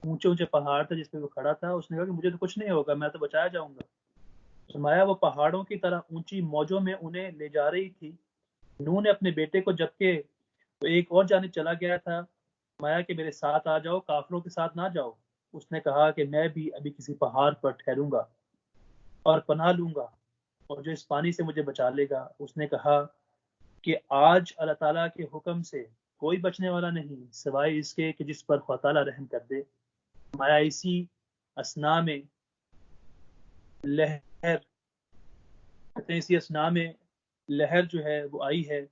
اونچے اونچے پہاڑ تھے جس پہ وہ کھڑا تھا. اس نے کہا کہ مجھے تو کچھ نہیں ہوگا, میں تو بچایا جاؤں گا. فرمایا وہ پہاڑوں کی طرح اونچی موجوں میں انہیں لے جا رہی تھی. نوح نے اپنے بیٹے کو جبکہ وہ ایک اور جانب چلا گیا تھا فرمایا کہ میرے ساتھ آ جاؤ, کافروں کے ساتھ نہ جاؤ. اس نے کہا کہ میں بھی ابھی کسی پہاڑ پر ٹھہروں گا اور پناہ لوں گا, اور جو اس پانی سے مجھے بچا لے گا. اس نے کہا کہ آج اللہ تعالیٰ کے حکم سے کوئی بچنے والا نہیں سوائے اس کے کہ جس پر خدا تعالیٰ رحم کر دے. فرمایا اسی اسنا میں لہر کہتے ہیں اسی اسنا میں لہر جو ہے وہ آئی ہے,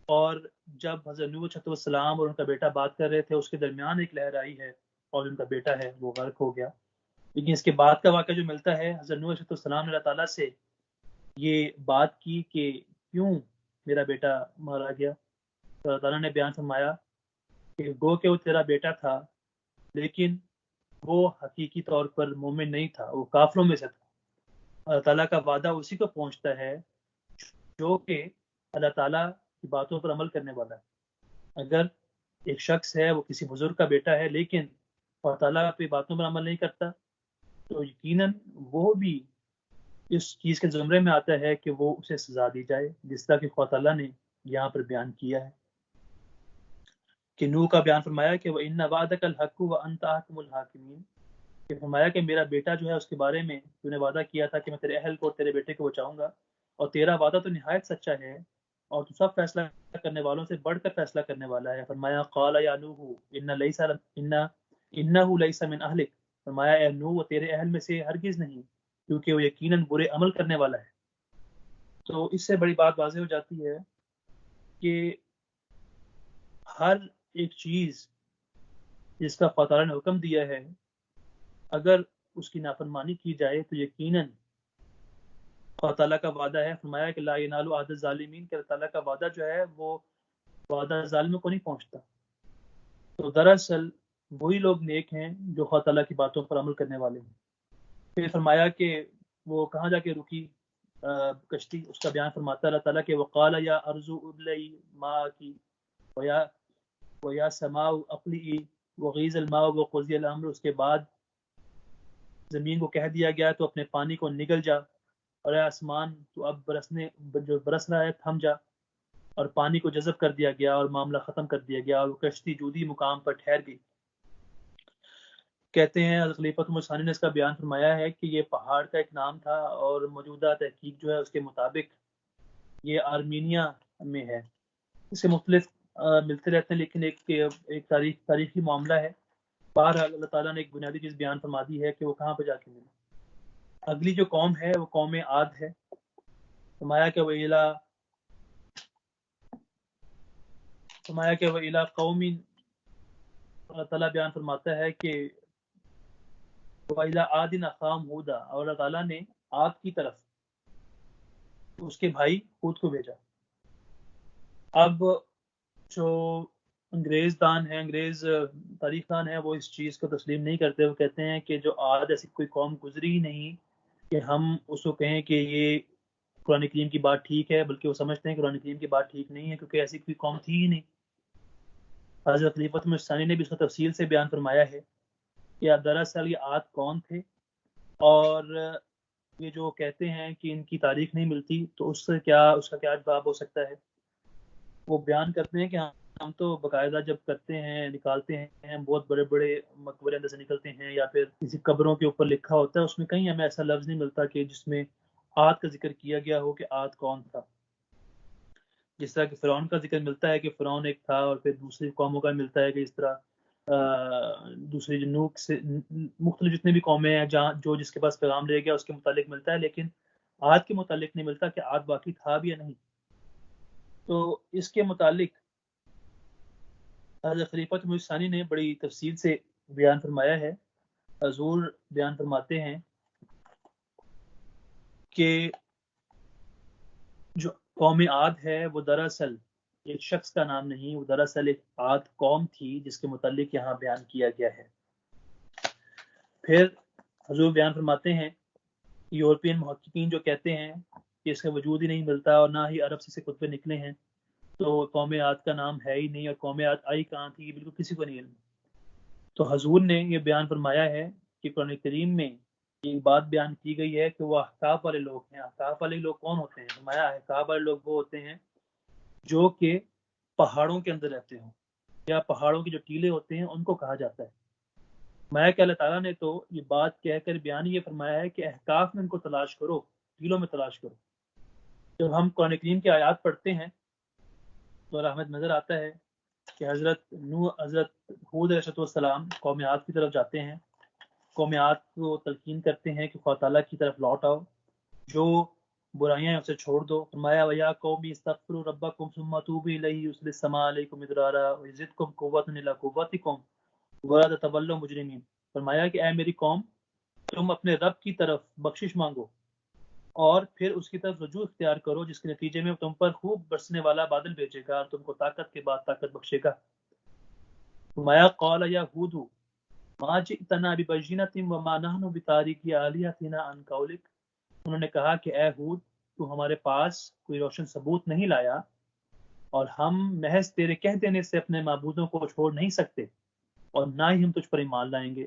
اور جب حضرت نوح علیہ السلام اور ان کا بیٹا بات کر رہے تھے اس کے درمیان ایک لہر آئی ہے اور ان کا بیٹا ہے وہ غرق ہو گیا. لیکن اس کے بعد کا واقعہ جو ملتا ہے, حضرت نوح علیہ السلام نے اللہ تعالیٰ سے یہ بات کی کہ کیوں میرا بیٹا مارا گیا. تو اللہ تعالیٰ نے بیان فرمایا کہ گو کہ وہ تیرا بیٹا تھا لیکن وہ حقیقی طور پر مومن نہیں تھا, وہ کافروں میں سے تھا. اللہ تعالیٰ کا وعدہ اسی کو پہنچتا ہے جو کہ اللہ تعالیٰ کی باتوں پر عمل کرنے والا ہے. اگر ایک شخص ہے وہ کسی بزرگ کا بیٹا ہے لیکن اللہ تعالیٰ کی باتوں پر عمل نہیں کرتا تو یقیناً وہ بھی اس چیز کے زمرے میں آتا ہے کہ وہ اسے سزا دی جائے, جس طرح کہ خدا تعالیٰ نے یہاں پر بیان کیا ہے کہ نوح کا بیان فرمایا کہ وَإِنَّ وَعْدَكَ الْحَقُّ وَأَنْتَ أَحْكَمُ الْحَاكِمِينَ, کہ فرمایا کہ میرا بیٹا جو ہے اس کے بارے میں تو نے وعدہ کیا تھا کہ میں تیرے اہل کو اور تیرے بیٹے کو بچاؤں گا, اور تیرا وعدہ تو نہایت سچا ہے اور تو سب فیصلہ کرنے والوں سے بڑھ کر فیصلہ کرنے والا ہے. فرمایا قال یا نوح انه ليس من اهلك, فرمایا اے نوح وہ تیرے اہل میں سے ہرگز نہیں کیونکہ وہ یقیناً برے عمل کرنے والا ہے. تو اس سے بڑی بات واضح ہو جاتی ہے کہ ہر ایک چیز جس کا خدا تعالیٰ نے حکم دیا ہے اگر اس کی نافرمانی کی جائے تو یقیناً خدا تعالیٰ کا وعدہ ہے. فرمایا کہ لا ینال عہد الظالمین, کہ اللہ تعالیٰ کا وعدہ جو ہے وہ وعدہ ظالموں کو نہیں پہنچتا. تو دراصل وہی لوگ نیک ہیں جو خدا تعالیٰ کی باتوں پر عمل کرنے والے ہیں. پھر فرمایا کہ وہ کہاں جا کے رکی کشتی, اس کا بیان فرماتا ہے اللہ تعالیٰ کہ وقال یا ارض ابلعی ماءکی ویا سماء اقلعی وغیض الماء وقضی الامر. اس کے بعد زمین کو کہہ دیا گیا تو اپنے پانی کو نگل جا, اور اے آسمان تو اب جو برس رہا ہے تھم جا. اور پانی کو جذب کر دیا گیا اور معاملہ ختم کر دیا گیا اور وہ کشتی جودی مقام پر ٹھہر گئی. کہتے ہیں حضرت خلیفۃ عمر ثانی نے اس کا بیان فرمایا ہے کہ یہ پہاڑ کا ایک نام تھا اور موجودہ تحقیق جو ہے اس کے مطابق یہ آرمینیا میں ہے. اس سے مختلف ملتے رہتے ہیں لیکن ایک تاریخی معاملہ ہے. بہرحال اللہ تعالیٰ نے ایک بنیادی چیز بیان فرما دی ہے کہ وہ کہاں پہ جا کے ملی. اگلی جو قوم ہے وہ قوم عاد ہے. فرمایا کہ وہ الہ قوم, اللہ تعالیٰ بیان فرماتا ہے کہ وَإِلَىٰ عَادٍ أَخَاهُمْ هُودًا, اور اللہ تعالیٰ نے عاد کی طرف اس کے بھائی ہود کو بھیجا. اب جو انگریز تاریخ دان ہیں وہ اس چیز کو تسلیم نہیں کرتے. وہ کہتے ہیں کہ جو عاد ایسی کوئی قوم گزری ہی نہیں کہ ہم اس کو کہیں کہ یہ قرآن کریم کی بات ٹھیک ہے, بلکہ وہ سمجھتے ہیں کہ قرآن کریم کی بات ٹھیک نہیں ہے کیونکہ ایسی کوئی قوم تھی ہی نہیں. حضرت خلیفۃ عمر ثانی نے بھی اس کو تفصیل سے بیان فرمایا ہے کہ دراصل یہ عاد کون تھے, اور یہ جو کہتے ہیں کہ ان کی تاریخ نہیں ملتی تو اس کا کیا جواب ہو سکتا ہے. وہ بیان کرتے ہیں کہ ہم تو باقاعدہ جب کرتے ہیں نکالتے ہیں بہت بڑے بڑے مقبرے اندر سے نکلتے ہیں یا پھر کسی قبروں کے اوپر لکھا ہوتا ہے, اس میں کہیں ہمیں ایسا لفظ نہیں ملتا کہ جس میں عاد کا ذکر کیا گیا ہو کہ عاد کون تھا. جس طرح کہ فرعون کا ذکر ملتا ہے کہ فرعون ایک تھا, اور پھر دوسری قوموں کا ملتا ہے کہ اس طرح دوسری جنوب سے مختلف جتنے بھی قومیں ہیں جو جس کے پاس پیغام لے گیا اس کے متعلق ملتا ہے, لیکن عاد کے متعلق نہیں ملتا کہ عاد باقی تھا بھی یا نہیں. تو اس کے متعلق حضرت خلیفۃ عمر ثانی نے بڑی تفصیل سے بیان فرمایا ہے. حضور بیان فرماتے ہیں کہ جو قوم عاد ہے وہ دراصل ایک شخص کا نام نہیں, وہ دراصل ایک عاد قوم تھی جس کے متعلق یہاں بیان کیا گیا ہے. پھر حضور بیان فرماتے ہیں یورپین محققین جو کہتے ہیں کہ اس کا وجود ہی نہیں ملتا اور نہ ہی عرب سے کتبے نکلے ہیں, تو قوم عاد کا نام ہے ہی نہیں, اور قوم عاد آئی کہاں تھی بالکل کسی کو نہیں علم. تو حضور نے یہ بیان فرمایا ہے کہ قرآن کریم میں یہ بات بیان کی گئی ہے کہ وہ احقاف والے لوگ ہیں۔ احقاف والے لوگ کون ہوتے ہیں؟ فرمایا احقاف والے لوگ وہ ہوتے ہیں جو کہ پہاڑوں کے اندر رہتے ہوں، یا پہاڑوں کی جو ٹیلے ہوتے ہیں ان کو کہا جاتا ہے۔ فرمایا کہ اللہ تعالیٰ نے تو یہ بات کہہ کر بیان یہ فرمایا ہے کہ احقاف میں ان کو تلاش کرو، ٹیلوں میں تلاش کرو۔ جب ہم قرآن کریم کی آیات پڑھتے ہیں تو رحمت نظر آتا ہے کہ حضرت حود علیہ السلام قوم عاد کی طرف جاتے ہیں، قوم عاد کو تلقین کرتے ہیں کہ خدا تعالیٰ کی طرف لوٹ آؤ، جو برائیاں ہیں اسے چھوڑ دو۔ فرمایا وَيَا قَوْمِ اسْتَغْفِرُوا رَبَّكُمْ ثُمَّ تُوبُوا إِلَيْهِ يُرْسِلِ السَّمَاءَ عَلَيْكُمْ مِدْرَارًا وَيَزِدْكُمْ قُوَّةً إِلَىٰ قُوَّتِكُمْ وَلَا تَتَوَلَّوْا مُجْرِمِينَ۔ فرمایا کہ اے میری قوم، تم اپنے رب کی طرف بخشش مانگو اور پھر اس کی طرف رجوع اختیار کرو، جس کے نتیجے میں تم پر خوب برسنے والا بادل بھیجے گا اور تم کو طاقت کے بعد طاقت بخشے گا۔ فرمایا قَالَ يَا هُودُ مَا جِئْتَنَا بِبَيِّنَةٍ وَمَا نَحْنُ بِتَارِكِي آلِهَتِنَا عَنْ قَوْلِكَ۔ انہوں نے کہا کہ اے ہود، تو ہمارے پاس کوئی روشن ثبوت نہیں لایا اور ہم محض تیرے کہہ دینے سے اپنے معبودوں کو چھوڑ نہیں سکتے اور نہ ہی ہم تجھ پر ایمان لائیں گے۔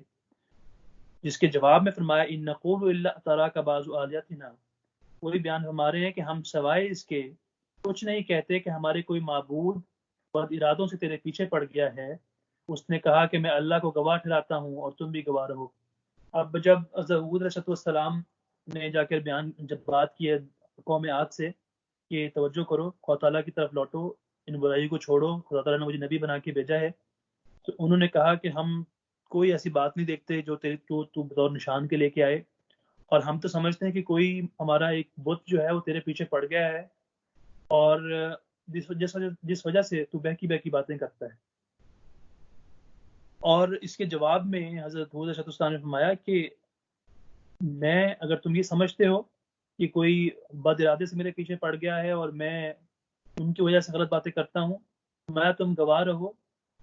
جس کے جواب میں فرمایا ان نقول الا تراک بعض آلیاتنا، وہی بیان فرما رہے ہیں کہ ہم سوائے اس کے کچھ نہیں کہتے کہ ہمارے کوئی معبود بد ارادوں سے تیرے پیچھے پڑ گیا ہے۔ اس نے کہا کہ میں اللہ کو گواہ ٹھہراتا ہوں اور تم بھی گواہ رہو۔ اب جب حضرت علیہ السلام نے جا کر جب بات کی ہے قوم عاد سے کہ توجہ کرو، خدا تعالیٰ کی طرف لوٹو، ان برائی کو چھوڑو، خدا تعالیٰ نے مجھے نبی بنا کے بھیجا ہے، تو انہوں نے کہا کہ ہم کوئی ایسی بات نہیں دیکھتے جو تو بطور نشان کے لے کے آئے، اور ہم تو سمجھتے ہیں کہ کوئی ہمارا ایک بت جو ہے وہ تیرے پیچھے پڑ گیا ہے اور جس وجہ سے تو بہکی بہکی باتیں کرتا ہے۔ اور اس کے جواب میں حضرت حود علیہ السلام نے فرمایا کہ میں اگر تم یہ سمجھتے ہو کہ کوئی بد ارادے سے میرے پیچھے پڑ گیا ہے اور میں ان کی وجہ سے غلط باتیں کرتا ہوں، میں تم گواہ رہو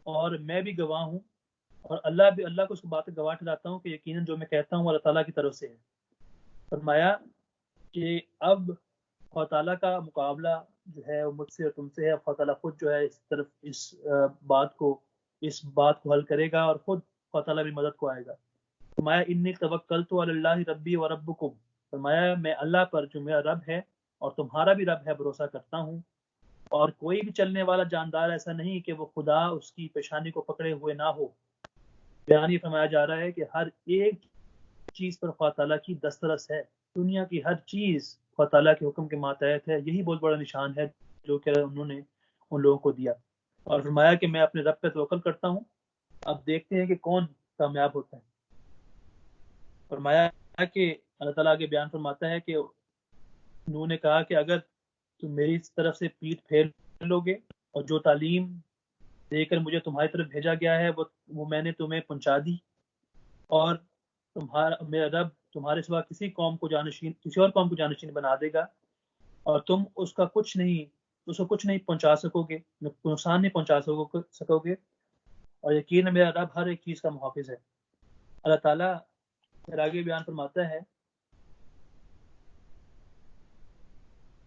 اور میں بھی گواہ ہوں، اور اللہ کو اس بات گواہ ٹھہراتا ہوں کہ یقیناً جو میں کہتا ہوں اللہ تعالیٰ کی طرف سے ہے۔ فرمایا کہ اب خدا تعالیٰ کا مقابلہ جو ہے وہ مجھ سے اور تم سے ہے، خدا تعالیٰ خود جو ہے اس بات کو حل کرے گا اور خود خدا تعالیٰ بھی مدد کو آئے گا۔ فرمایا انی توکلت علی اللہ ربی و ربکم، فرمایا میں اللہ پر جو میرا رب ہے اور تمہارا بھی رب ہے بھروسہ کرتا ہوں، اور کوئی بھی چلنے والا جاندار ایسا نہیں کہ وہ خدا اس کی پیشانی کو پکڑے ہوئے نہ ہو۔ بیان یہ فرمایا جا رہا ہے کہ ہر ایک چیز پر خدا تعالیٰ کی دسترس ہے، دنیا کی ہر چیز خدا تعالیٰ کے حکم کے ماتحت ہے۔ یہی بہت بڑا نشان ہے جو کہ انہوں نے ان لوگوں کو دیا، اور فرمایا کہ میں اپنے رب پہ توکل کرتا ہوں، اب دیکھتے ہیں کہ کون کامیاب ہوتا ہے۔ فرمایا کہ اللہ تعالیٰ آگے بیان فرماتا ہے کہ انہوں نے کہا کہ اگر تم میری طرف سے پیٹھ پھیر لو گے اور جو تعلیم دے کر مجھے تمہاری طرف بھیجا گیا ہے وہ میں نے تمہیں پہنچا دی، اور میرا رب تمہارے سوا کسی اور قوم کو جانشین بنا دے گا، اور تم اس کو کچھ نہیں پہنچا سکو گے، نقصان نہیں پہنچا سکو گے، اور یقین میرا رب ہر ایک چیز کا محافظ ہے۔ اللہ تعالیٰ پھر آگے بیان فرماتا ہے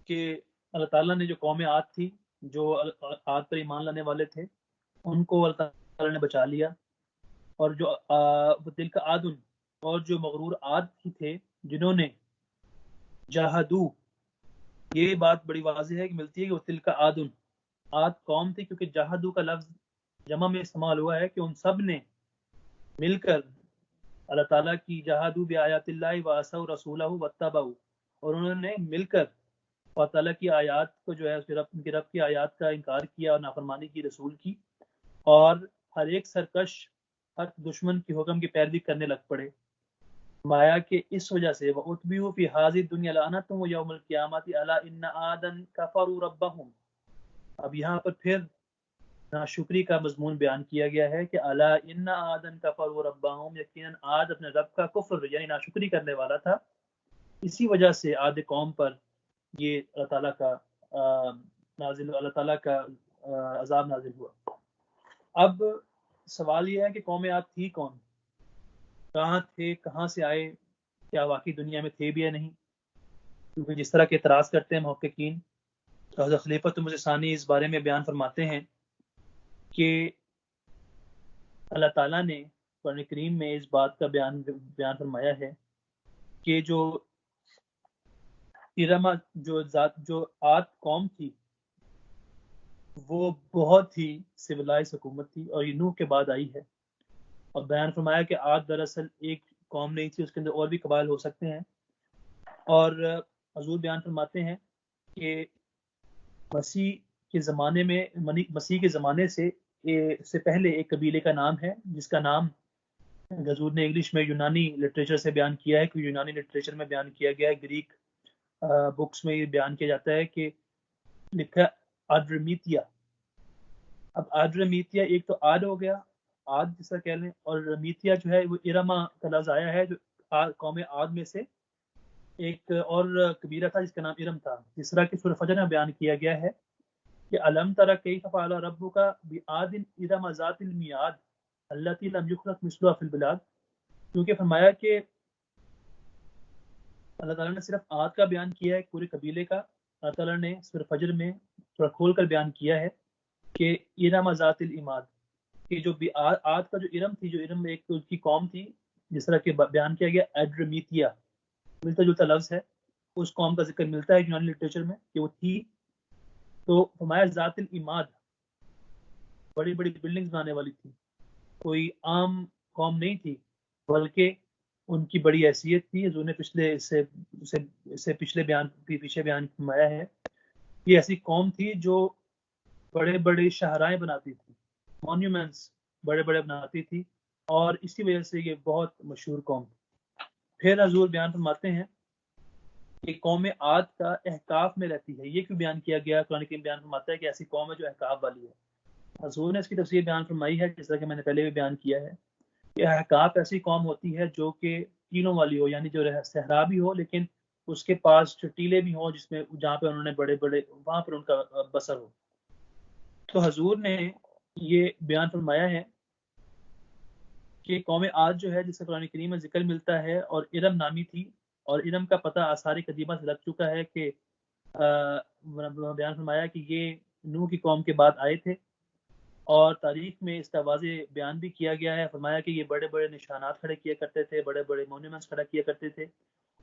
کہ اللہ تعالیٰ نے جو قوم عاد تھی، جو عاد پر ایمان لانے والے تھے، ان کو اللہ تعالیٰ نے بچا لیا، اور جو تلک عاد اور جو مغرور عاد کی تھے جنہوں نے جاہدو، یہ بات بڑی واضح ہے کہ ملتی ہے کہ وہ تلک عاد قوم تھی، کیونکہ جاہدو کا لفظ جمع میں استعمال ہوا ہے کہ ان سب نے مل کر اللہ تعالیٰ کی جاہدو بآیات اللہ وعصوا رسولہ واتبعوا، اور انہوں نے مل کر اللہ تعالیٰ کی آیات کو جو ہے ان کے رب کی آیات کا انکار کیا اور نافرمانی کی رسول کی، اور ہر ایک سرکش ہر دشمن کی حکم کی پیروی کرنے لگ پڑے۔ مایا کہ اس وجہ سے وَأُتْبِعُوا فِي هَٰذِهِ الدُّنْيَا لَعْنَةٌ وَيَوْمَ الْقِيَامَةِ أَلَا إِنَّ عَادًا كَفَرُوا رَبَّهُمْ۔ اب یہاں پر پھر ناشکری کا مضمون بیان کیا گیا ہے کہ الا ان عادا کفروا ربهم، یقیناً عاد اپنے رب کا کفر یعنی ناشکری کرنے والا تھا، اسی وجہ سے عاد قوم پر یہ اللہ تعالیٰ کا عذاب نازل ہوا۔ اب سوال یہ ہے کہ قوم عاد تھی کون، کہاں تھے، کہاں سے آئے، کیا واقعی دنیا میں تھے بھی یا نہیں؟ کیونکہ جس طرح کے اعتراض کرتے ہیں محققین، تو حضرت خلیفۃ مسیح ثانی اس بارے میں بیان فرماتے ہیں کہ اللہ تعالیٰ نے قرآن کریم میں اس بات کا بیان فرمایا ہے کہ جو ارم جو عاد قوم تھی وہ بہت ہی سویلائز حکومت تھی اور یہ نوح کے بعد آئی ہے، اور بیان فرمایا کہ عاد دراصل ایک قوم نہیں تھی، اس کے اندر اور بھی قبائل ہو سکتے ہیں۔ اور حضور بیان فرماتے ہیں کہ مسیح کے زمانے سے پہلے ایک قبیلے کا نام ہے جس کا نام حضور نے انگلش میں یونانی لٹریچر سے بیان کیا ہے، کہ یونانی لٹریچر میں بیان کیا گیا ہے، گریک بکس میں یہ بیان کیا جاتا ہے کہ لکھا آڈرمیتیا۔ اب آڈرمیتیا ایک تو آد ہو گیا، آد جس کا کہہ لیں، اور رمیتیا جو ہے وہ ارما کا لفظ آیا ہے جو قوم آد میں سے ایک اور قبیلہ تھا جس کا نام ارم تھا، جس طرح کہ سورہ فجر میں بیان کیا گیا ہے کہ الم تر کیف فعل ربک بعاد ارم ذات المیعاد التی لم یخلق مثلها فی البلاد، کیونکہ فرمایا کہ اللہ تعالیٰ نے صرف عاد کا بیان کیا ہے پورے قبیلے کا، اللہ تعالیٰ نے سورہ فجر میں تھوڑا کھول کر بیان کیا ہے کہ ارم ذات العماد، کہ جو عاد کا جو ارم تھی، جو ارم ایک ان کی قوم تھی، جس طرح کہ بیان کیا گیا ایڈرمیتیا، ملتا جلتا لفظ ہے، اس قوم کا ذکر ملتا ہے یونانی لٹریچر میں کہ وہ تھی، تو فرمایا ذات العماد، بڑی بڑی بلڈنگز بنانے والی تھی، کوئی عام قوم نہیں تھی، بلکہ ان کی بڑی حیثیت تھی۔ حضور نے پیچھے بیان فرمایا ہے، یہ ایسی قوم تھی جو بڑے بڑے شاہراہیں بناتی تھی، مونیومنٹس بڑے بڑے بناتی تھی، اور اسی وجہ سے یہ بہت مشہور قوم تھی۔ پھر حضور بیان فرماتے ہیں کہ قوم عاد کا احقاف میں رہتی ہے، یہ کیوں بیان کیا گیا؟ قرآن کریم بیان فرماتا ہے کہ ایسی قوم ہے جو احقاف والی ہے۔ حضور نے اس کی تفسیر بیان فرمائی ہے، جس طرح کہ میں نے پہلے بھی بیان کیا ہے کہ احقاف ایسی قوم ہوتی ہے جو کہ تینوں والی ہو، یعنی جو صحرا بھی ہو لیکن اس کے پاس ٹیلے بھی ہوں، جس میں جہاں پہ انہوں نے بڑے بڑے وہاں پر ان کا بسر ہو۔ تو حضور نے یہ بیان فرمایا ہے کہ قوم عاد جو ہے جس کا قرآن کریم میں ذکر ملتا ہے، اور ارم نامی تھی، اور ارم کا پتہ آثار قدیمہ سے لگ چکا ہے کہ بیان فرمایا کہ یہ نوح کی قوم کے بعد آئے تھے، اور تاریخ میں اس کا واضح بیان بھی کیا گیا ہے۔ فرمایا کہ یہ بڑے بڑے نشانات کھڑے کیا کرتے تھے، بڑے بڑے مونیومنٹس کھڑا کیا کرتے تھے،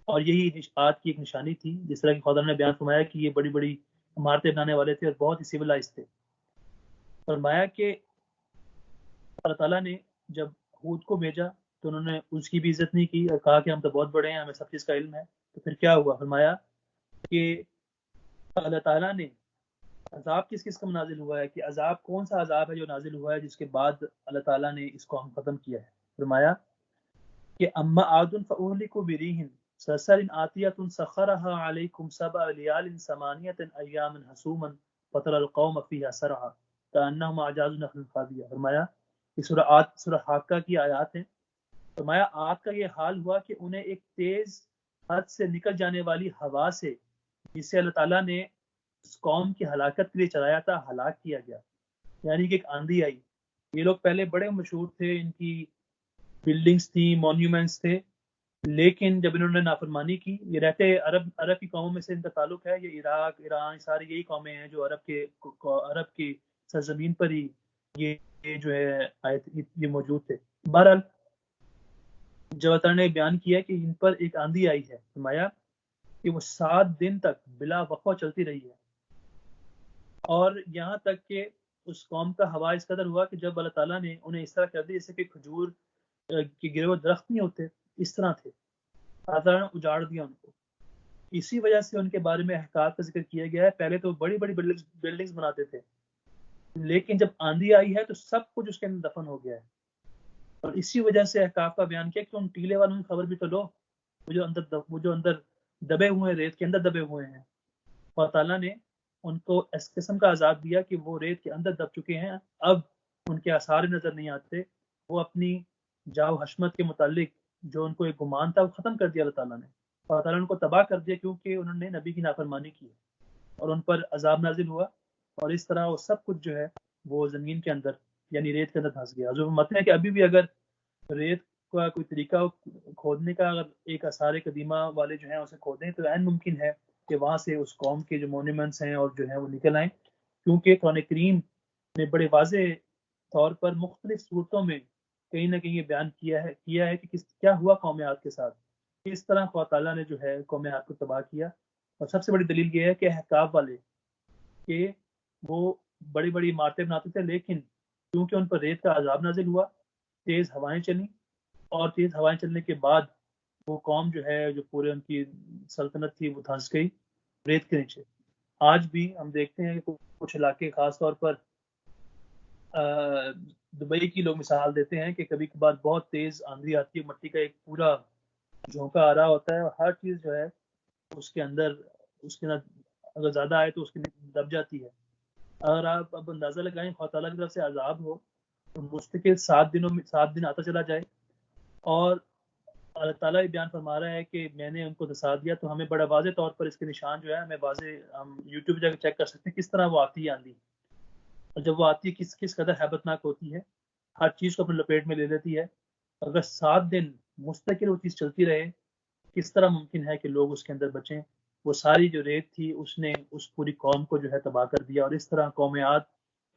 اور یہی عاد کی ایک نشانی تھی، جس طرح کہ خدا نے بیان فرمایا کہ یہ بڑی بڑی عمارتیں بنانے والے تھے اور بہت ہی سویلائز تھے۔ فرمایا کہ اللہ تعالیٰ نے جب ہود کو بھیجا تو انہوں نے اس کی بھی عزت نہیں کی اور کہا کہ ہم تو بہت بڑے ہیں، ہمیں سب چیز کا علم ہے۔ تو پھر کیا ہوا؟ فرمایا کہ اللہ تعالیٰ نے عذاب کس کا نازل ہوا ہے، کہ عذاب کون سا عذاب ہے جو نازل ہوا ہے جس کے بعد اللہ تعالیٰ نے اس کو ہم ختم کیا ہے؟ فرمایا کہ اما عاد فاہلکوا بريح صرصر عاتیۃ سخرها علیکم 7 لیال 8 ایام حسوما فترى القوم فیہا صرعا کأنہم اعجاز نخل خاویہ۔ فرمایا کہ سورہ حاقہ کی آیات ہیں۔ فرمایا عاد کا یہ حال ہوا کہ انہیں ایک تیز حد سے نکل جانے والی ہوا سے، جسے اللہ تعالیٰ نے اس قوم کی ہلاکت کے لیے چلایا تھا، ہلاک کیا گیا، یعنی کہ ایک آندھی آئی۔ یہ لوگ پہلے بڑے مشہور تھے، ان کی بلڈنگز تھیں، مونیومنٹس تھے، لیکن جب انہوں نے نافرمانی کی، یہ رہتے عرب کی قوموں میں سے ان کا تعلق ہے، یہ عراق، ایران، ساری یہی قومیں ہیں جو عرب کی سرزمین پر ہی یہ جو ہے یہ موجود تھے۔ بہرحال جب اللہ تعالیٰ نے بیان کیا کہ ان پر ایک آندھی آئی ہے، فرمایا کہ وہ 7 دن تک بلا وقفہ چلتی رہی ہے، اور یہاں تک کہ اس قوم کا ہوا اس قدر ہوا کہ جب اللہ تعالیٰ نے انہیں اس طرح کر دی جیسے کہ کھجور کے گرے ہوئے درخت نہیں ہوتے، اس طرح تھے، اللہ تعالیٰ نے اجاڑ دیا ان کو۔ اسی وجہ سے ان کے بارے میں احقاف کا ذکر کیا گیا ہے۔ پہلے تو بڑی بڑی بلڈنگز بناتے تھے، لیکن جب آندھی آئی ہے تو سب کچھ اس کے اندر دفن ہو گیا ہے، اور اسی وجہ سے احقاف کا بیان کیا کہ ان ٹیلے والوں کی خبر بھی تو لو، وہ جو اندر دبے ہوئے ہیں، ریت کے اندر دبے ہوئے ہیں، اللہ تعالیٰ نے ان کو اس قسم کا عذاب دیا کہ وہ ریت کے اندر دب چکے ہیں، اب ان کے آثار نظر نہیں آتے۔ وہ اپنی جاؤ حشمت کے متعلق جو ان کو ایک گمان تھا وہ ختم کر دیا اللہ تعالیٰ نے، اللہ تعالیٰ نے ان کو تباہ کر دیا کیونکہ انہوں نے نبی کی نافرمانی کی اور ان پر عذاب نازل ہوا، اور اس طرح وہ سب کچھ جو ہے وہ زمین کے اندر یعنی ریت کے اندر دھنس گیا۔ جو مطلب ہے کہ ابھی بھی اگر ریت کا کوئی طریقہ کھودنے کا، اگر ایک آثار قدیمہ والے جو ہیں اسے کھودیں تو عین ممکن ہے کہ وہاں سے اس قوم کے جو مونیومنٹس ہیں اور جو ہیں وہ نکل آئیں، کیونکہ قرآن کریم نے بڑے واضح طور پر مختلف صورتوں میں کہیں نہ کہیں یہ بیان کیا ہے کہ کیا ہوا قوم عاد کے ساتھ، کس طرح خدا تعالیٰ نے جو ہے قوم عاد کو تباہ کیا. اور سب سے بڑی دلیل یہ ہے کہ احقاف والے کہ وہ بڑی بڑی عمارتیں بناتے تھے، لیکن کیونکہ ان پر ریت کا عذاب نازل ہوا، تیز ہوائیں چلیں، اور تیز ہوائیں چلنے کے بعد وہ قوم جو ہے، جو پورے ان کی سلطنت تھی، وہ دھنس گئی ریت کے نیچے. آج بھی ہم دیکھتے ہیں کہ کچھ علاقے خاص طور پر دبئی کی لوگ مثال دیتے ہیں کہ کبھی کبھار بہت تیز آندھی آتی ہے، مٹی کا ایک پورا جھونکا آ رہا ہوتا ہے اور ہر چیز جو ہے اس کے اندر اگر زیادہ آئے تو اس کی دب جاتی ہے. اگر آپ اب اندازہ لگائیں خدا تعالیٰ کی طرف سے عذاب ہو تو مستقل 7 دن آتا چلا جائے، اور اللہ تعالیٰ یہ بیان فرما رہا ہے کہ میں نے ان کو دسا دیا، تو ہمیں بڑا واضح طور پر اس کے نشان جو ہے ہمیں واضح، ہم یوٹیوب جا کے چیک کر سکتے ہیں کس طرح وہ آتی ہے آندھی، اور جب وہ آتی ہے کس قدر ہیبت ناک ہوتی ہے، ہر چیز کو اپنے لپیٹ میں لے لیتی ہے. اگر 7 دن مستقل وہ چیز چلتی رہے، کس طرح ممکن ہے کہ لوگ اس کے اندر بچیں. وہ ساری جو ریت تھی اس نے اس پوری قوم کو جو ہے تباہ کر دیا، اور اس طرح قوم عاد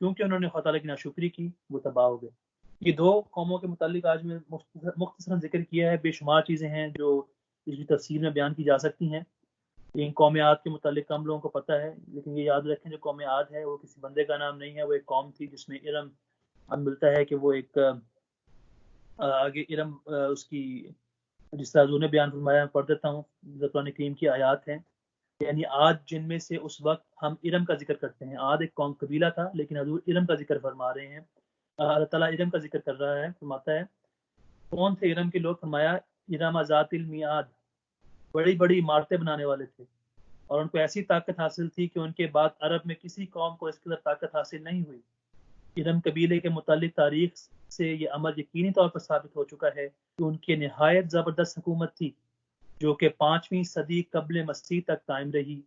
کیونکہ انہوں نے خدا تعالیٰ کی ناشکری کی وہ تباہ ہو گئے. یہ 2 قوموں کے متعلق آج میں مختصراً ذکر کیا ہے. بے شمار چیزیں ہیں جو اس کی تفصیل میں بیان کی جا سکتی ہیں. ان قوم عاد کے متعلق کم لوگوں کو پتہ ہے، لیکن یہ یاد رکھیں جو قوم عاد ہے وہ کسی بندے کا نام نہیں ہے، وہ ایک قوم تھی جس میں ارم ہم ملتا ہے کہ وہ ایک آگے ارم اس کی جس طرح حضور نے بیان فرمایا، پڑھ دیتا ہوں، قرآن کریم کی آیات ہیں. یعنی عاد جن میں سے اس وقت ہم ارم کا ذکر کرتے ہیں. عاد ایک قوم قبیلہ تھا، لیکن حضور ارم کا ذکر فرما رہے ہیں. اللہ تعالیٰ ارم کا ذکر کر رہا ہے، فرماتا ہے کون تھے ارم کے لوگ؟ فرمایا ارم ذات المیعاد، بڑی بڑی عمارتیں بنانے والے تھے، اور ان کو ایسی طاقت حاصل تھی کہ ان کے بعد عرب میں کسی قوم کو اس قدر طاقت حاصل نہیں ہوئی. ارم قبیلے کے متعلق تاریخ سے یہ امر یقینی طور پر ثابت ہو چکا ہے کہ ان کی نہایت زبردست حکومت تھی جو کہ 5ویں صدی قبل مسیح تک قائم رہی.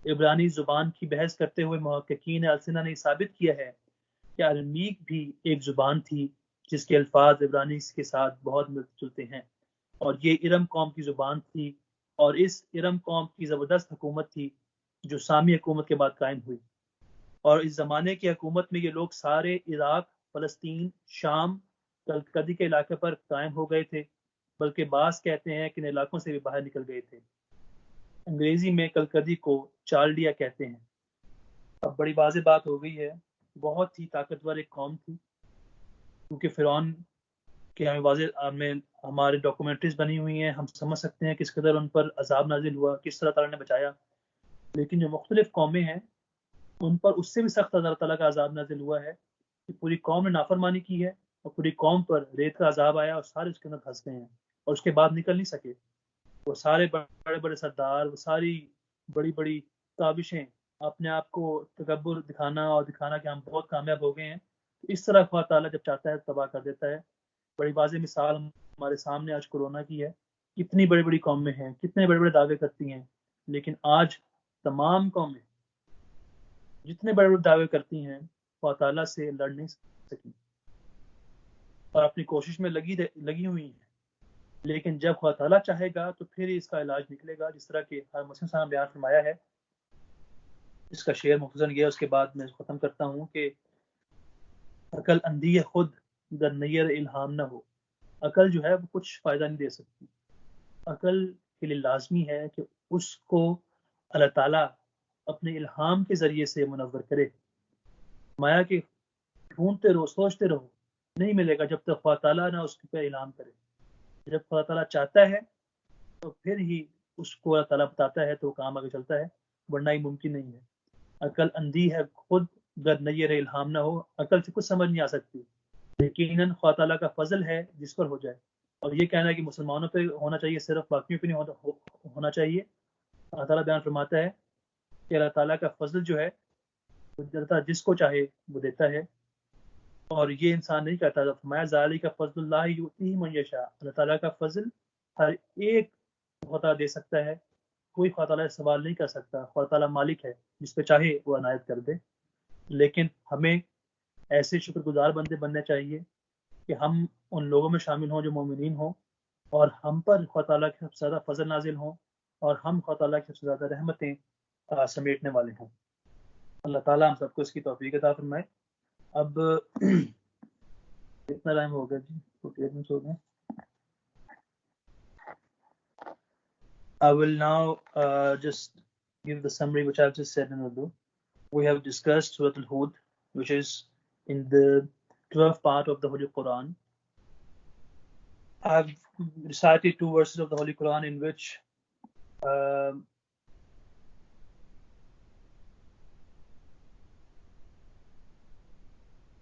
عبرانی زبان کی بحث کرتے ہوئے محققین السنہ نے ثابت کیا ہے کہ ارمیک بھی ایک زبان تھی جس کے الفاظ عبرانی کے ساتھ بہت ملتے جلتے ہیں، اور یہ ارم قوم کی زبان تھی، اور اس ارم قوم کی زبردست حکومت تھی جو سامی حکومت کے بعد قائم ہوئی. اور اس زمانے کی حکومت میں یہ لوگ سارے عراق، فلسطین، شام، کلکدی کے علاقے پر قائم ہو گئے تھے، بلکہ بعض کہتے ہیں کہ ان علاقوں سے بھی باہر نکل گئے تھے. انگریزی میں کلکدی کو چارلیا کہتے ہیں. اب بڑی واضح بات ہو گئی ہے، بہت ہی طاقتور ایک قوم تھی، کیونکہ فرعون کہ ہمیں واضح ہمارے ڈاکومنٹریز بنی ہوئی ہیں، ہم سمجھ سکتے ہیں کس قدر ان پر عذاب نازل ہوا، کس طرح تعالیٰ نے بچایا. لیکن جو مختلف قومیں ہیں ان پر اس سے بھی سخت اللہ تعالیٰ کا عذاب نازل ہوا ہے کہ پوری قوم نے نافرمانی کی ہے، اور پوری قوم پر ریت کا عذاب آیا اور سارے اس کے اندر پھنس گئے ہیں اور اس کے بعد نکل نہیں سکے. وہ سارے بڑے بڑے سردار، وہ ساری بڑی بڑی کاوشیں، اپنے آپ کو تکبر دکھانا کہ ہم بہت کامیاب ہو گئے ہیں، اس طرح خدا تعالیٰ جب چاہتا ہے تباہ کر دیتا ہے. بڑی واضح مثال ہمارے سامنے آج کورونا کی ہے. کتنی بڑی بڑی قومیں ہیں، کتنے بڑے بڑے دعوے کرتی ہیں، لیکن آج تمام قومیں جتنے بڑے بڑے دعوے کرتی ہیں خدا تعالیٰ سے لڑ نہیں سکی اور اپنی کوشش میں لگی ہوئی ہیں. لیکن جب خدا تعالیٰ چاہے گا تو پھر اس کا علاج نکلے گا، جس طرح کہ مسلم صاحب بیان فرمایا ہے. اس کا شعر مختصر یہ، اس کے بعد میں ختم کرتا ہوں کہ عقل اندھی خود در نیر الہام نہ ہو. عقل جو ہے وہ کچھ فائدہ نہیں دے سکتی. عقل کے لیے لازمی ہے کہ اس کو اللہ تعالیٰ اپنے الہام کے ذریعے سے منور کرے. مایا کہ ڈھونڈتے رہو، سوچتے رہو، نہیں ملے گا جب تک خدا تعالیٰ نہ اس پہ الہام کرے. جب خدا تعالیٰ چاہتا ہے تو پھر ہی اس کو اللہ تعالیٰ بتاتا ہے تو کام آگے چلتا ہے، ورنہ ہی ممکن نہیں ہے. عقل اندھی ہے خود گر نیر الہام نہ ہو. عقل سے کچھ سمجھ نہیں آ سکتی. یقیناً خدا تعالیٰ کا فضل ہے جس پر ہو جائے. اور یہ کہنا ہے کہ مسلمانوں پہ ہونا چاہیے، صرف باقیوں پہ نہیں ہونا چاہیے. اللہ تعالیٰ بیان فرماتا ہے کہ اللہ تعالیٰ کا فضل جو ہے جس کو چاہے وہ دیتا ہے، اور یہ انسان نہیں کرتا. فرمایا ذالک فضل اللہ یؤتیہ من یشاء. اللہ تعالیٰ کا فضل ہر ایک خدا دے سکتا ہے، کوئی خدا تعالیٰ سوال نہیں کر سکتا. خدا تعالیٰ مالک ہے، جس پہ چاہے وہ عنایت کر دے. لیکن ہمیں ایسے شکر گزار بندے بننے چاہیے کہ ہم ان لوگوں میں شامل ہوں جو مومنین ہوں، اور ہم پر خدا تعالیٰ کے سب سے زیادہ فضل نازل ہوں، اور ہم خدا تعالیٰ کی سب سے زیادہ رحمتیں سمیٹنے والے ہوں. اللہ تعالیٰ ہم سب کو اس کی توفیق عطا فرمائے. اب کتنا ٹائم ہو گیا جی؟ 48 منٹس ہو گئے. I will now just give the summary which I've just said in Urdu. We have discussed Surah Al-Hud, which is in the 12th part of the Holy Quran. I've recited 2 verses of the Holy Quran in which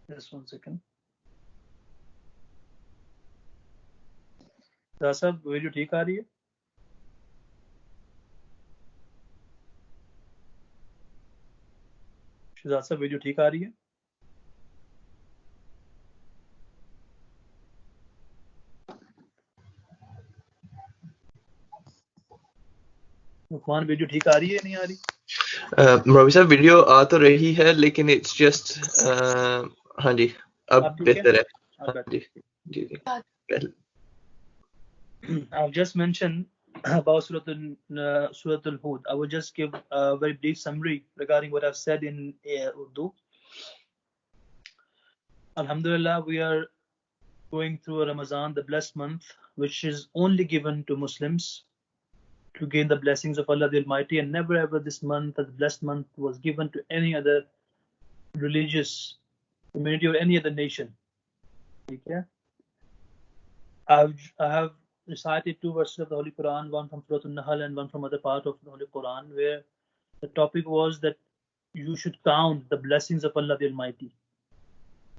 just one second. Shahzad صاحب video ٹھیک آ رہی ہے؟ شہزاد صاحب video ٹھیک آ رہی ہے؟ عثمان video ٹھیک آ رہی ہے نہیں آ رہی؟ مروی صاحب ویڈیو آ تو رہی ہے لیکن اٹس جسٹ ہاں جی اب بہتر ہے. ہاں جی جی جی. I've just mentioned about Surah Al-Hud. I will just give a very brief summary regarding what I've said in Urdu. Alhamdulillah, we are going through a Ramadan, the blessed month, which is only given to Muslims to gain the blessings of Allah the Almighty, and never ever this month, as blessed month, was given to any other religious community or any other nation. Okay? I have recited 2 verses of the Holy Quran, one from Surah An-Nahl and one from other part of the Holy Quran, where the topic was that you should count the blessings of Allah the Almighty.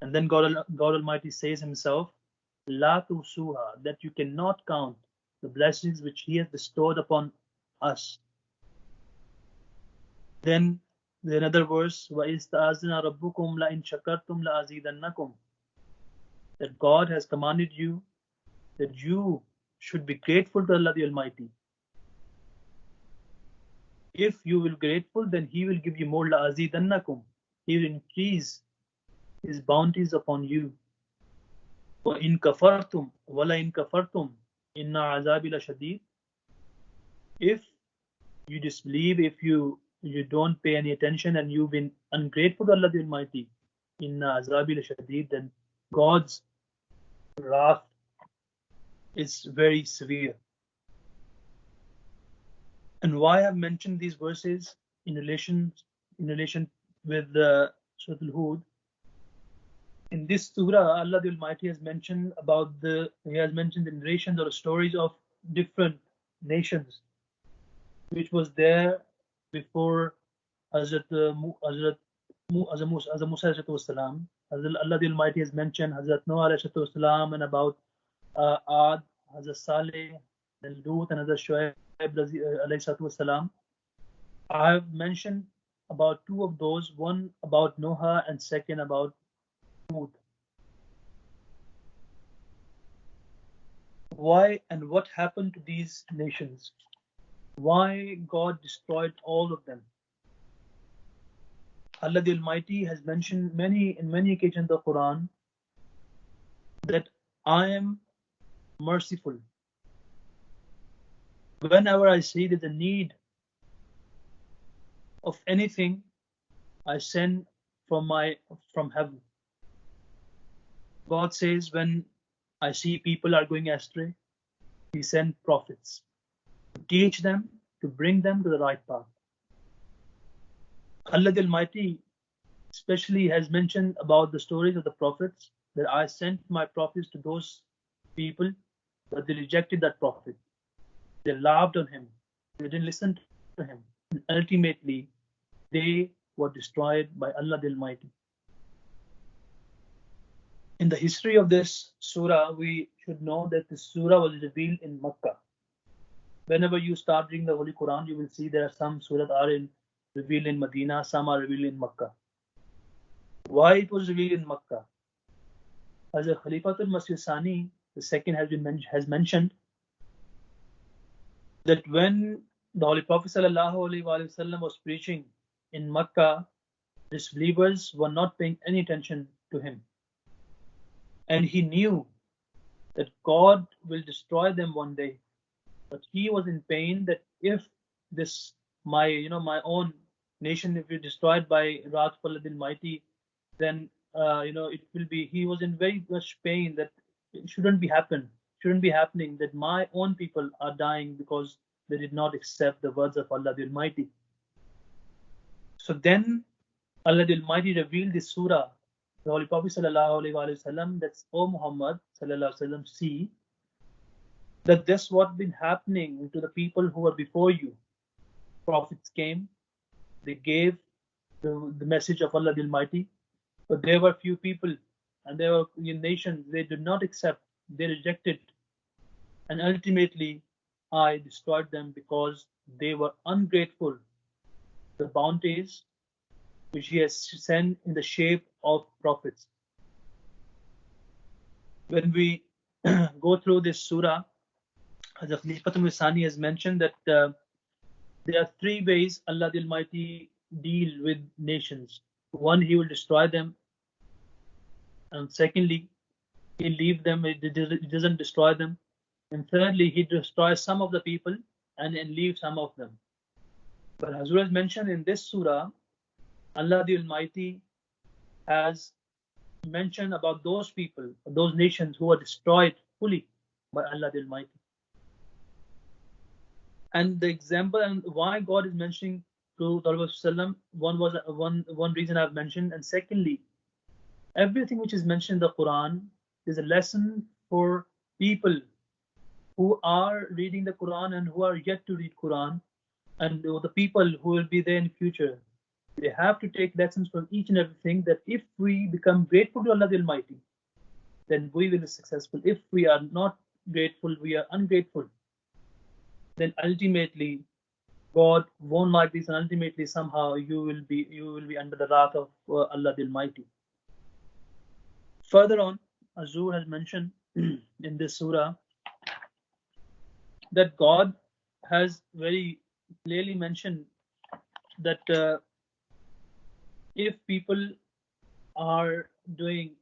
And then God Almighty says himself, La tusuha, that you cannot count the blessings which He has bestowed upon us. Then another verse, وَإِذْ تَأَذَّنَ رَبُّكُمْ لَإِنْ شَكَرْتُمْ لَأَزِيدَنَّكُمْ, that God has commanded you that you should be grateful to Allah the Almighty. If you will be grateful, then He will give you more. لَأَزِيدَنَّكُمْ, He will increase His bounties upon you. وَإِن كَفَرْتُمْ وَلَئِن كَفَرْتُمْ إِنَّ عَذَابِي لَشَدِيدٌ, if you disbelieve, if you don't pay any attention and you've been ungrateful to Allah the Almighty, إِنَّ عَذَابِي لَشَدِيدٌ, then God's wrath is very severe. And why I've mentioned these verses in relation with Surah Al-Hud, in this surah, Allah the Almighty has mentioned He has mentioned the narrations or stories of different nations which was there before Hazrat Musa alayhi salam. Allah the Almighty has mentioned Hazrat Noah alayhi salam, and about Ad, Hazrat Saleh, and Lut, and Hazrat Shuaib alayhi salam. I have mentioned about 2 of those, one about Noah and second about Hud. Why and what happened to these nations? Why God destroyed all of them? Allah the Almighty has mentioned in many occasions in the Quran that I am merciful. Whenever I see there's a need of anything, I send from heaven. God says, when I see people are going astray, He sends prophets to teach them, to bring them to the right path. Allah the Almighty especially has mentioned about the stories of the prophets, that I sent my prophets to those people, but they rejected that prophet. They laughed on him. They didn't listen to him. And ultimately, they were destroyed by Allah the Almighty. In the history of this surah, we should know that this surah was revealed in Makkah. Whenever you start reading the Holy Quran, you will see there are some surahs are revealed in Medina, some are revealed in Makkah. Why it was revealed in Makkah? As a Khalifatul Masih Sani, the second has mentioned that when the Holy Prophet ﷺ was preaching in Makkah, disbelievers were not paying any attention to him. And he knew that God will destroy them one day. But he was in pain that if my own nation, if it is destroyed by wrath of Allah the Almighty, then he was in very much pain that it shouldn't be happening, that my own people are dying because they did not accept the words of Allah the Almighty. So then Allah the Almighty revealed this surah, the Holy Prophet sallallahu alaihi wasallam, that's, O Muhammad sallallahu alaihi wasallam, see that this what been happening to the people who were before you. Prophets came, they gave the message of Allah the Almighty, but there were few people and there were nations, they did not accept, they rejected, and ultimately I destroyed them because they were ungrateful. The bounties which He has sent in the shape of prophets. When we go through this surah, Hazrat Khalifatul Misani has mentioned that there are three ways Allah the Almighty deal with nations. One, He will destroy them, and secondly, He leave them, He doesn't destroy them, and thirdly, He destroys some of the people and leaves some of them. But Hazrat has mentioned in this surah, Allah the Almighty has mentioned about those people, those nations who are destroyed fully by Allah the Almighty. And the example and why God is mentioning to the Prophet, one reason I've mentioned, and secondly, everything which is mentioned in the Quran is a lesson for people who are reading the Quran and who are yet to read Quran, and the people who will be there in the future. They have to take lessons from each and everything, that if we become grateful to Allah the Almighty, then we will be successful. If we are not grateful, we are ungrateful, then ultimately God won't like this, and ultimately somehow you will be under the wrath of Allah the Almighty. Further on, Azur has mentioned in this surah that God has very clearly mentioned that if people are doing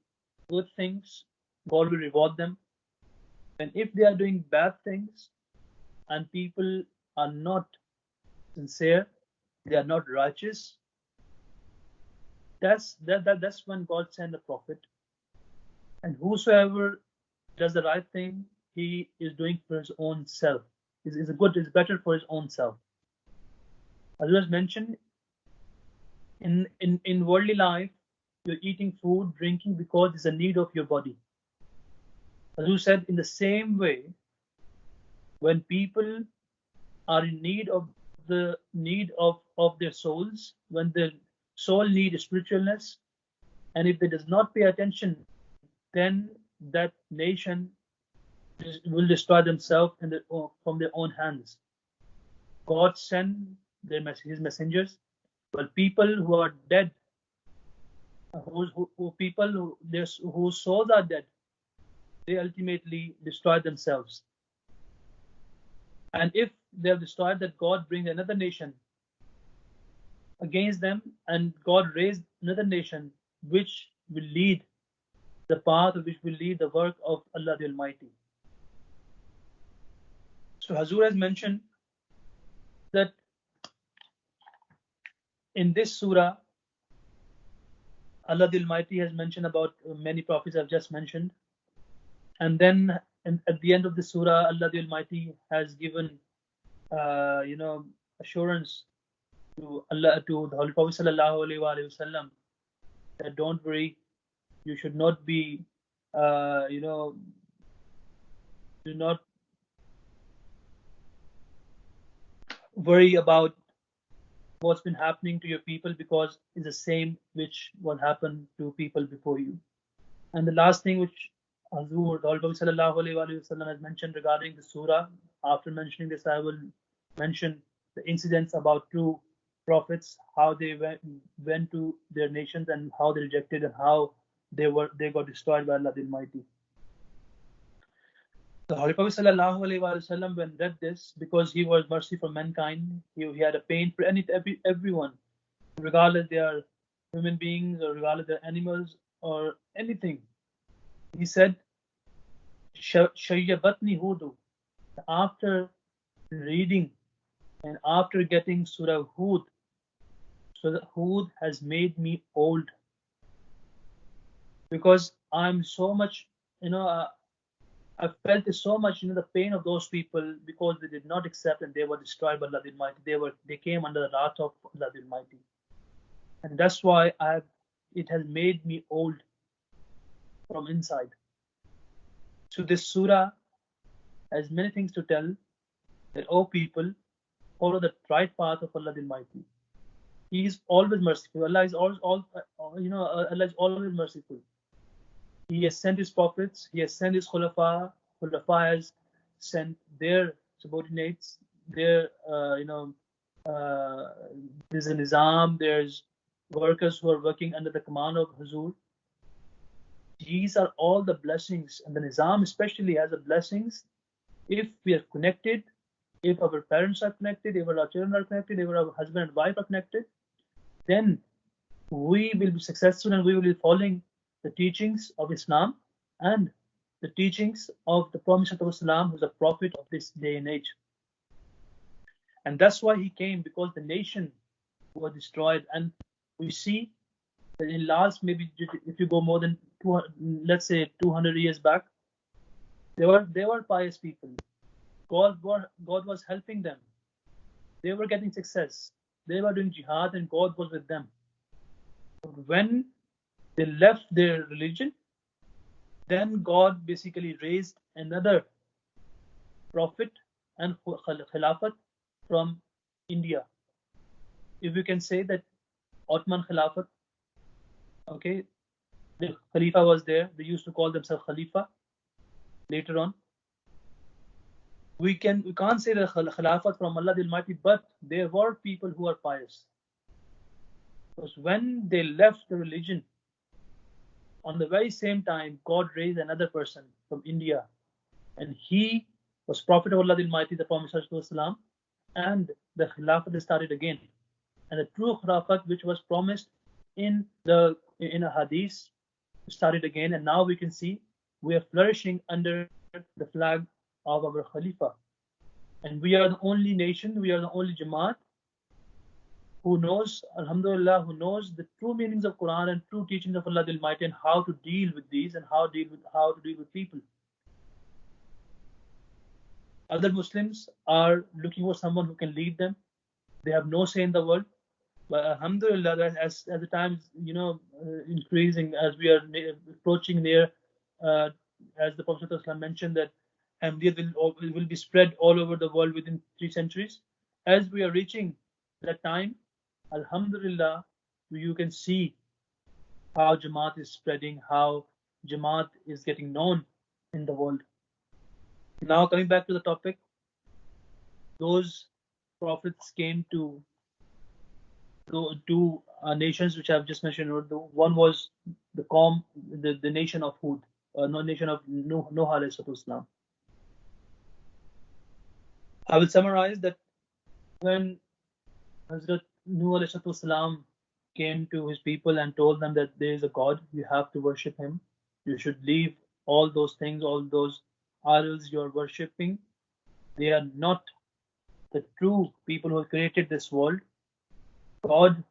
good things, God will reward them. And if they are doing bad things and people are not sincere, they are not righteous, that's when God sent a prophet. And whosoever does the right thing, he is doing for his own self. Is better for his own self. As was mentioned, in worldly life, you're eating food, drinking because it's a need of your body. As you said, in the same way, when people are in need of their souls, when their soul needs spiritualness, and if they does not pay attention, then that nation will destroy themselves from their own hands. God sent His messengers, but people who are dead, whose souls are dead, they ultimately destroy themselves. And if they have destroyed, that God brings another nation against them, and God raised another nation which will lead the path, which will lead the work of Allah the Almighty. So Hazur has mentioned that in this surah, Allah the Almighty has mentioned about many prophets I've just mentioned. And then at the end of the surah, Allah the Almighty has given assurance to the Holy Prophet sallallahu alaihi wasallam that don't worry, you should not be do not worry about what's been happening to your people, because it's the same which what happened to people before you. And the last thing which Hazur, the Holy Prophet sallallahu alaihi wasallam has mentioned regarding the surah, after mentioning this, I will mention the incidents about two prophets, how they went to their nations and how they rejected, and how they got destroyed by Allah the Almighty. The Holy Prophet sallallahu alaihi wasallam, when read this, because he was mercy for mankind, he had a pain for everyone, regardless they are human beings or regardless they're animals or anything. He said, Shayyabatni Hudu. After reading and after getting Surah Hud, Surah Hud has made me old. because I'm so much, I felt so much, the pain of those people because they did not accept and they were destroyed by Allah the Almighty. They came under the wrath of Allah the Almighty, and that's why it has made me old from inside. So this surah has many things to tell. That, oh people, follow the right path of Allah the Almighty. He is always merciful. Allah is Allah is always merciful. He has sent his prophets. He has sent his khulafa. Khulafa has sent their subordinates. There's a nizam. There's workers who are working under the command of Huzur. These are all the blessings, and the nizam especially has the blessings. If we are connected, if our parents are connected, if our children are connected, if our husband and wife are connected, then we will be successful and we will be following the teachings of Islam and the teachings of the Prophet ﷺ, who is a prophet of this day and age. And that's why he came, because the nation was destroyed. And we see that in last, maybe if you go more than 200 years back, they were pious people. God was helping them. They were getting success. They were doing jihad and God was with them. But when they left their religion, then God basically raised another prophet and Khilafat from India. If you can say that Ottoman Khilafat, okay, the Khalifa was there. They used to call themselves Khalifa later on. We can't say the Khilafat from Allah the Almighty, but there were people who are pious. Because when they left the religion, on the very same time, God raised another person from India, and he was Prophet of Allah the Almighty, the Prophet ﷺ, and the Khilafat started again. And the true Khilafat, which was promised in a hadith, started again, and now we can see we are flourishing under the flag of our Khalifa. And we are the only nation, we are the only Jamaat who knows, alhamdulillah, who knows the true meanings of Quran and true teachings of Allah the Almighty, and how to deal with these and how to deal with people. Other Muslims are looking for someone who can lead them. They have no say in the world. But alhamdulillah, as the time is increasing, as we are approaching near, as the Prophet ﷺ mentioned that Ahmadiyya will be spread all over the world within 3 centuries. As we are reaching that time, alhamdulillah, you can see how Jamaat is spreading, how Jamaat is getting known in the world. Now coming back to the topic, those prophets came to two nations which I have just mentioned. One was the nation of Hud, nation of Nuh alayhi salatu. I will summarize that when Hazrat Nuh alayhi salatu came to his people and told them that there is a God, you have to worship him. You should leave all those things, all those idols you are worshipping. They are not the true people who created this world. God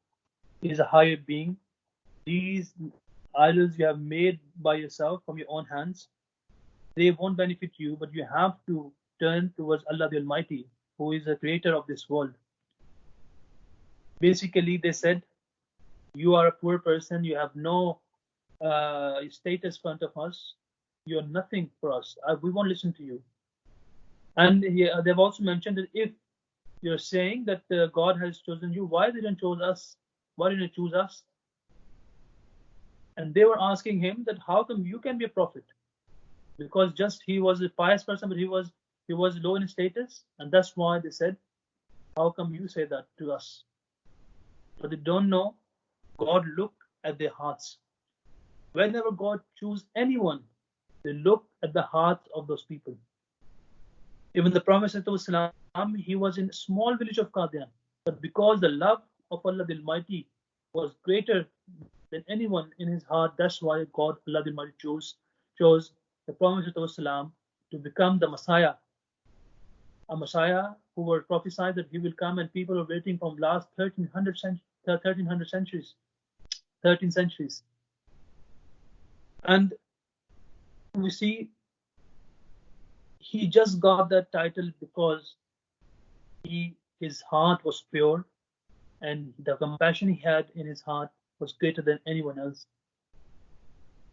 is a higher being. These idols you have made by yourself from your own hands, they won't benefit you, but you have to turn towards Allah the Almighty, who is the creator of this world. Basically, they said, you are a poor person, you have no status in front of us, you are nothing for us, we won't listen to you. And they've also mentioned that if you're saying that God has chosen you, why didn't you choose us? Why didn't you choose us? And they were asking him that how come you can be a prophet? Because just he was a pious person, but he was low in status, and that's why they said, how come you say that to us? But they don't know God look at their hearts. Whenever God chooses anyone, they look at the heart of those people. Even the Prophet ﷺ, he was in a small village of Qadian, but because the love of Allah the Almighty was greater than anyone in his heart, that's why God, Allah the Almighty, chose the Prophet ﷺ to become the Messiah. A Messiah who were prophesied that he will come, and people are waiting from last 13 centuries. And we see he just got that title because his heart was pure, and the compassion he had in his heart was greater than anyone else.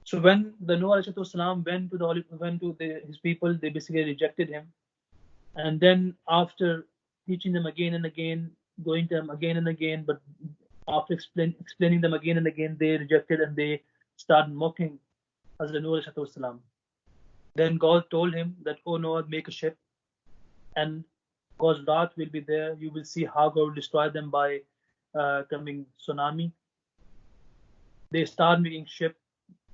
So when the Noah ﷺ went to his people, they basically rejected him. And then after teaching them again and again, going to them again and again, but after explaining them again and again, they rejected and they started mocking Hazrat Noah ﷺ. Then God told him that, "Oh Noah, make a ship, and God's wrath will be there. You will see how God will destroy them by coming tsunami." They start making ship,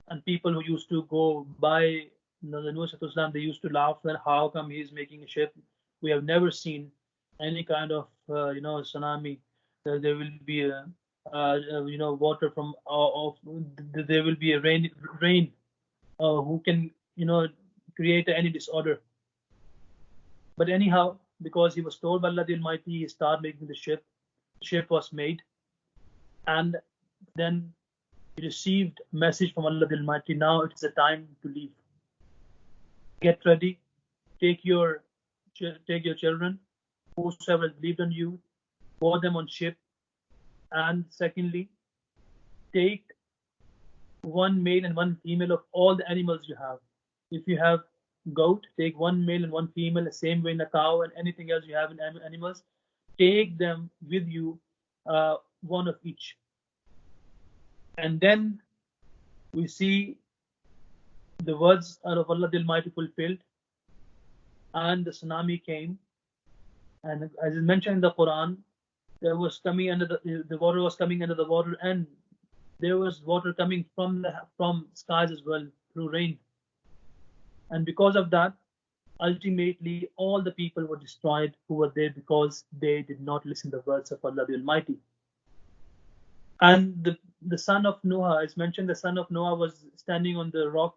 and people who used to go by the Noah ﷺ, they used to laugh that how come he's making a ship? We have never seen any kind of tsunami. There will be a water from there will be a rain who can create any disorder. But anyhow, because he was told by Allah the Almighty, he started making the ship. The ship was made, and then he received a message from Allah the Almighty. Now it's the time to leave. Get ready. Take your children, whosoever has believed on you, board them on ship. And secondly, take one male and one female of all the animals you have. If you have goat, take one male and one female. The same way in a cow and anything else you have in animals, take them with you, one of each. And then we see the words out of Allah the Almighty fulfilled, and the tsunami came. And as is mentioned in the Quran, there was coming under the water was coming under the water, and there was water coming from skies as well through rain. And because of that, ultimately all the people were destroyed who were there because they did not listen to the words of Allah the Almighty. And the son of Noah, as mentioned, the son of Noah was standing on the rock,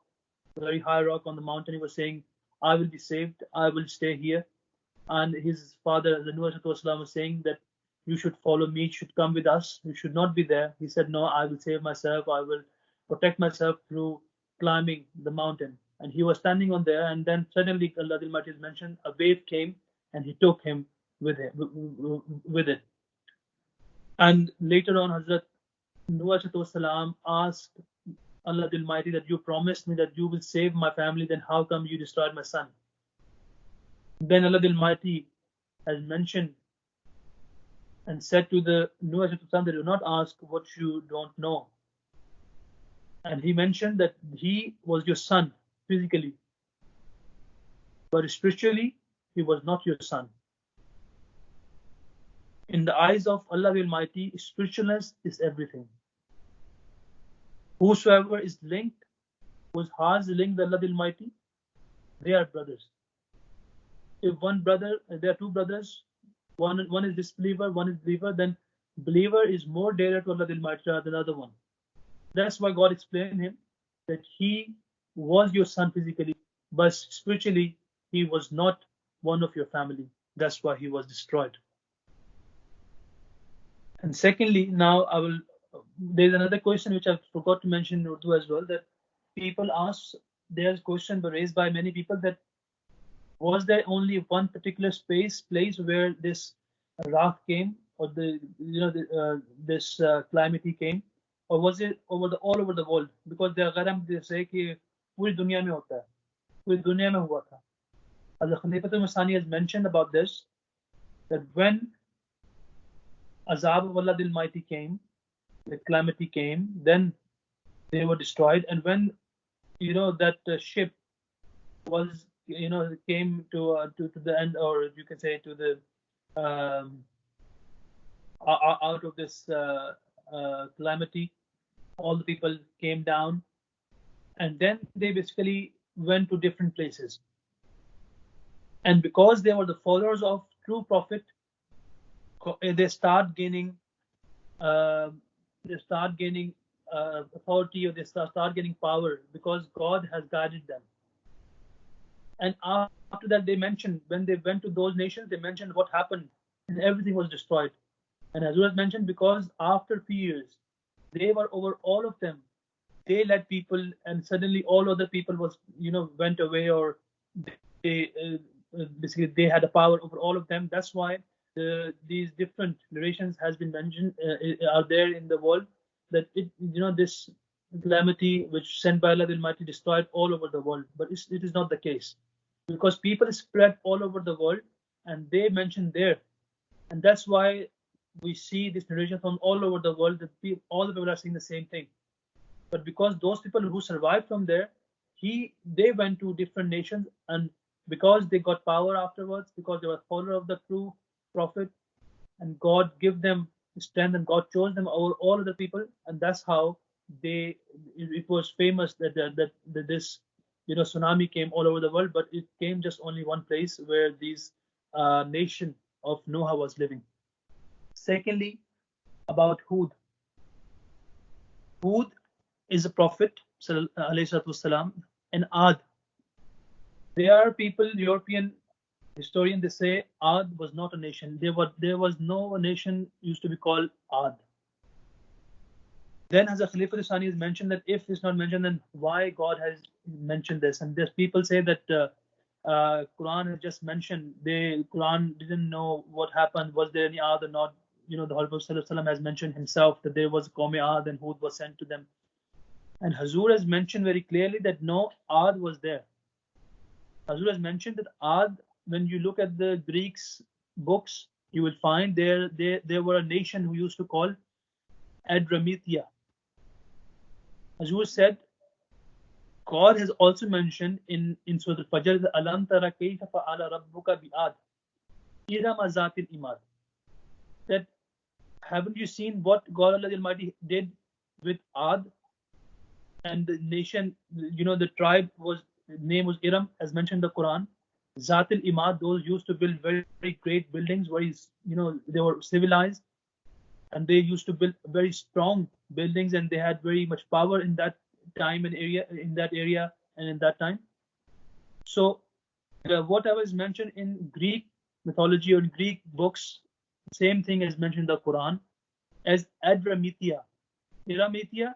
a very high rock on the mountain. He was saying, "I will be saved, I will stay here." And his father, the Noah was saying that, "You should follow me, you should come with us, you should not be there." He said, "No, I will save myself, I will protect myself through climbing the mountain." And he was standing on there, and then suddenly Allah the Almighty has mentioned, a wave came and he took him with it. And later on, Hazrat Noah asked Allah the Almighty that, "You promised me that you will save my family, then how come you destroyed my son?" Then Allah the Almighty has mentioned and said to the Noah that, "Do not ask what you don't know." And he mentioned that he was your son physically, but spiritually he was not your son. In the eyes of Allah the Almighty, spiritualness is everything. Whosoever is linked, whose heart is linked with Allah the Almighty, they are brothers. If there are two brothers, one is disbeliever, one is believer, then believer is more dearer to Allah the Almighty than the other one. That's why God explained him that he was your son physically, but spiritually he was not one of your family. That's why he was destroyed. And secondly, now there's another question which I forgot to mention in Urdu as well, that people ask, there's a question raised by many people, that was there only one particular place where this raft came, or this calamity came, or was it all over the world? Because they say कि पूरी दुनिया में होता है, पूरी दुनिया में हुआ था. Al-Khalifatul Masani has mentioned about this, that when Azab of Allah the Almighty came, the calamity came, then they were destroyed. And when that ship was came to the end, or you can say to the out of this calamity, all the people came down, and then they basically went to different places. And because they were the followers of true prophet, they start gaining authority, or they start getting power, because God has guided them. And after that, they mentioned, when they went to those nations, they mentioned what happened, and everything was destroyed. And as well as mentioned, because after a few years, they were over all of them they led people, and suddenly all other people went away, or they basically they had a power over all of them. That's why these different narrations has been mentioned are there in the world, that this calamity which sent by Allah the Almighty destroyed all over the world. But it is not the case, because people spread all over the world and they mentioned there, and that's why we see this narration from all over the world, that all the people are saying the same thing. But because those people who survived from there, they went to different nations, and because they got power afterwards, because they were follower of the true prophet, and God gave them strength, and God chose them over all other people, and that's how it was famous that this tsunami came all over the world, but it came just only one place where this nation of Noah was living. Secondly, about Hud. Hud is a prophet, والسلام, and Ad. There are people, European historian, they say Ad was not a nation. There was no nation used to be called Ad. Then as a Khalifa Thani is mentioned, that if it's not mentioned, then why God has mentioned this? And there's people say that Quran has just mentioned, Quran didn't know what happened, was there any Ad or not. The Holy Prophet has mentioned himself that there was a Qawm Ad and Hud was sent to them. And Hazur has mentioned very clearly that no, Ad was there. Hazur has mentioned that Ad, when you look at the Greeks books, you will find there were a nation who used to call Adramyttia. Hazur said, God has also mentioned in Surah Al-Fajr, Alam tara kayfa fa'ala rabbuka bi'ad irama zatil imad, that haven't you seen what God Allah the Almighty did with Ad? And the nation, the tribe name was Iram, as mentioned in the Quran. Zatil Imad, those used to build very, very great buildings, they were civilized, and they used to build very strong buildings, and they had very much power in that time and area, in that time. So whatever is mentioned in Greek mythology or in Greek books, same thing is mentioned in the Quran as Adramyttia. Iramyttia,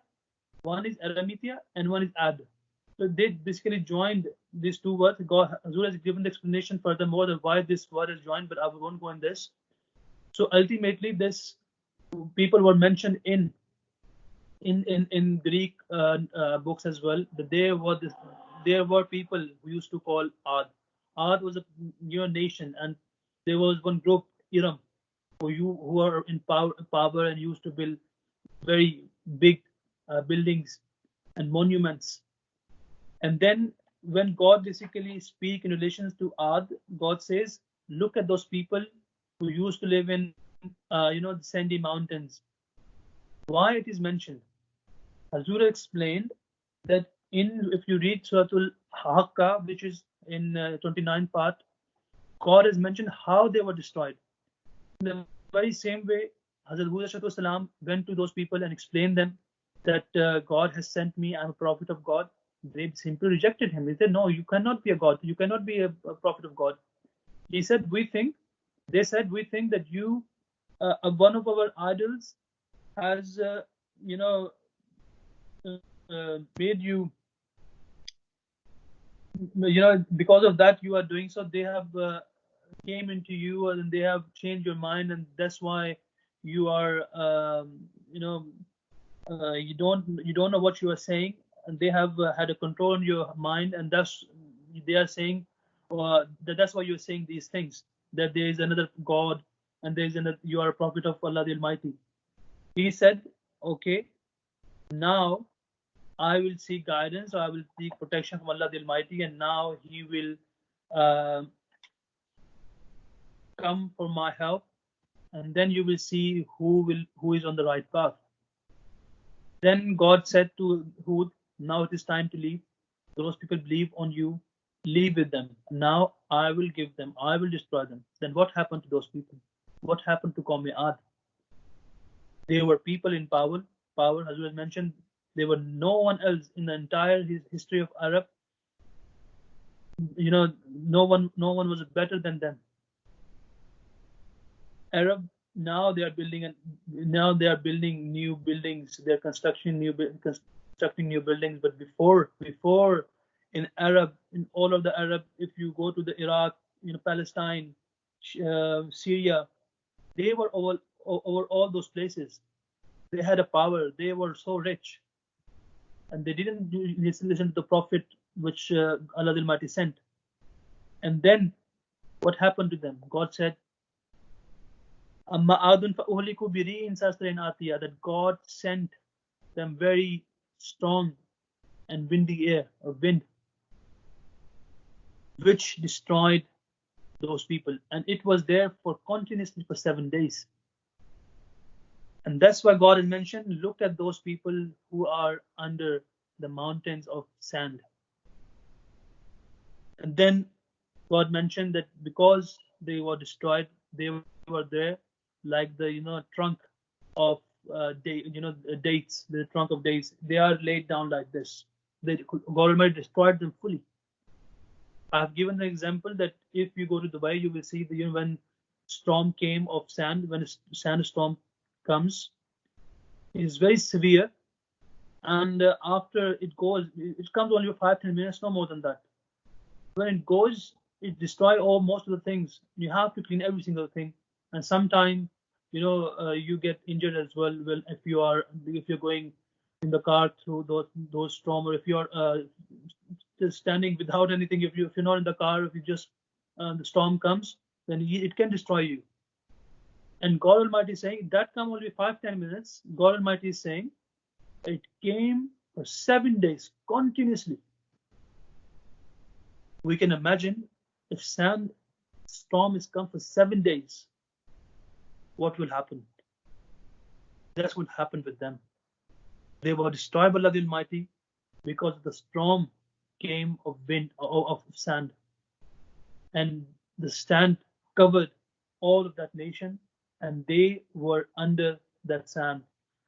one is Aramyttia and one is Ad. So they basically joined these two words. Hazur has given the explanation furthermore of why this word is joined, but I won't go in this. So ultimately, this people were mentioned in Greek books as well. That there were people who used to call Ad. Ad was a nation, and there was one group, Iram, who are in power and used to build very big buildings and monuments. And then when God basically speaks in relation to Ad, God says, look at those people who used to live in the sandy mountains. Why it is mentioned? Hazur explained that if you read Surah Al-Haqqa, which is in 29th part, God has mentioned how they were destroyed. In the very same way, Hazrat Hud went to those people and explained them that God has sent me, I'm a prophet of God. They simply rejected him. They said, no, you cannot be a God. You cannot be a prophet of God. They said, we think that you, one of our idols has, made you, because of that you are doing so. They have came into you and they have changed your mind, and that's why you are, you don't know what you are saying, and they have had a control on your mind, and they are saying that's why you're saying these things, that there is another God and you are a prophet of Allah the Almighty. He said, okay, now I will seek guidance, or I will seek protection from Allah the Almighty, and now He will come for my help, and then you will see who is on the right path. Then God said to Hud, now it is time to leave. Those people believe on you, leave with them. Now I will give them, I will destroy them. Then what happened to those people? What happened to Qawm Ad? They were people in power. As was mentioned, there were no one else in the entire history of Arab. No one was better than them. Arab, now they are building new buildings. They're constructing new buildings. constructing new buildings. But before in all of the Arab, if you go to the Iraq, Palestine, Syria, they were over all those places. They had a power. They were so rich, and they didn't listen to the Prophet which Allah the Almighty sent. And then what happened to them? God said, that God sent them very strong and windy air or wind, which destroyed those people, and it was there for continuously for 7 days. And that's why God has mentioned, look at those people who are under the mountains of sand. And then God mentioned that because they were destroyed, they were there like the trunk of dates, the trunk of dates. They are laid down like this. God Almighty destroyed them fully. I have given the example that if you go to Dubai, you will see when storm came of sand, when a sandstorm comes, it is very severe, and after it goes, it comes only for 5-10 minutes, no more than that. When it goes, it destroys most of the things. You have to clean every single thing, and sometimes you get injured as well. Well, if you're going in the car through those storm, or if you're just standing without anything, if you're not in the car, if you just the storm comes, then it can destroy you. And God Almighty is saying that come only 5-10 minutes. God Almighty is saying it came for 7 days continuously. We can imagine if storm is come for 7 days, what will happen? That's what happened with them. They were destroyed by Allah the Almighty because the storm came of wind, of sand, and the sand covered all of that nation, and they were under that sand.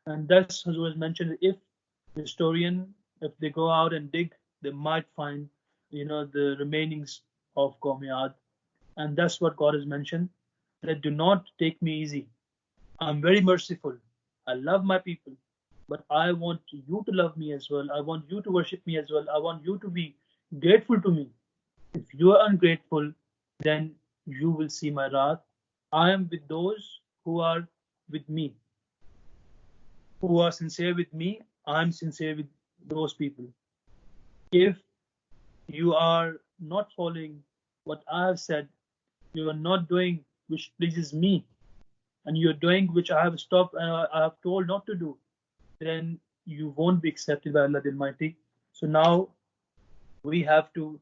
And that's as was mentioned. If they go out and dig, they might find the remainings of Qawm Ad. And that's what God has mentioned, that do not take me easy. I'm very merciful. I love my people, but I want you to love me as well. I want you to worship me as well. I want you to be grateful to me. If you are ungrateful, then you will see my wrath. I am with those who are with me, who are sincere with me. I am sincere with those people. If you are not following what I have said, you are not doing which pleases me, and you are doing which I have stopped and I have told not to do, then you won't be accepted by Allah the Almighty. So now we have to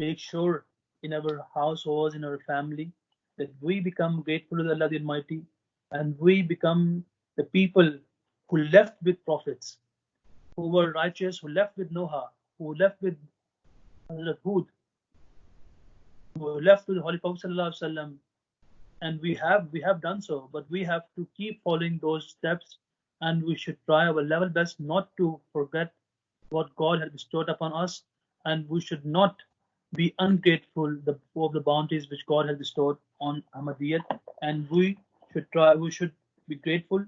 make sure in our households, in our family, that we become grateful to Allah the Almighty, and we become the people who left with prophets, who were righteous, who left with Noah, who left with Hud, who left with the Holy Prophet Sallallahu Alaihi Wasallam. And we have done so, but we have to keep following those steps, and we should try our level best not to forget what God has bestowed upon us, and we should not be ungrateful of the bounties which God has bestowed on Ahmadiyyat. And we should be grateful,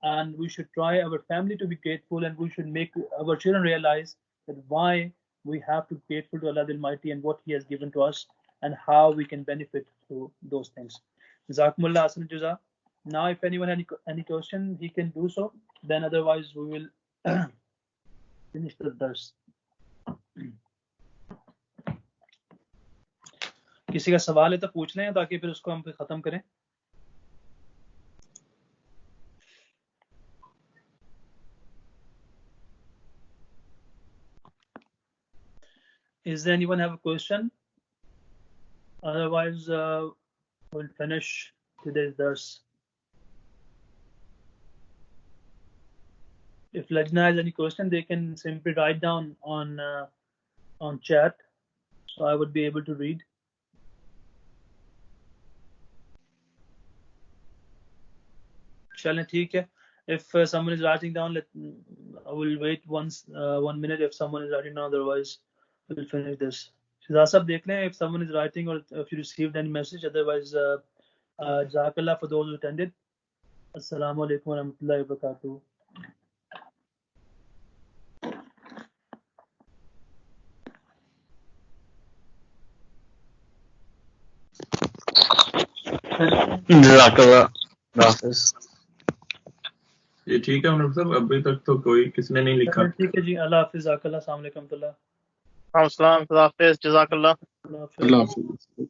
and we should try our family to be grateful, and we should make our children realize that why we have to be grateful to Allah the Almighty and what He has given to us, and how we can benefit through those things. Jazakumullah Ahsan Jaza. Now, if anyone has any question, he can do so. Then otherwise, we will finish the dars. किसी का सवाल है तो पूछ लें ताकि फिर उसको हम खत्म करें. Is there anyone have a question? Otherwise, we'll finish today's dars. If Lajna has any question, they can simply write down on chat, so I would be able to read. Chale, theek hai. If someone is writing down, I will wait 1 minute if someone is writing down. Otherwise, we'll finish this. Shahzad sahab, dekh lein if someone is writing or if you received any message. Otherwise, Jazakallah for those who attended. Assalamu alaikum wa rahmatullahi wa barakatuh. جزاک اللہ حافظ. یہ ٹھیک ہے عمر صاحب، ابھی تک تو کوئی کس نے نہیں لکھا. ٹھیک ہے جی، اللہ حافظ، جزاک اللہ، السلام علیکم. السلام، خدا حافظ، جزاک اللہ. اللہ حافظ. اللہ حافظ.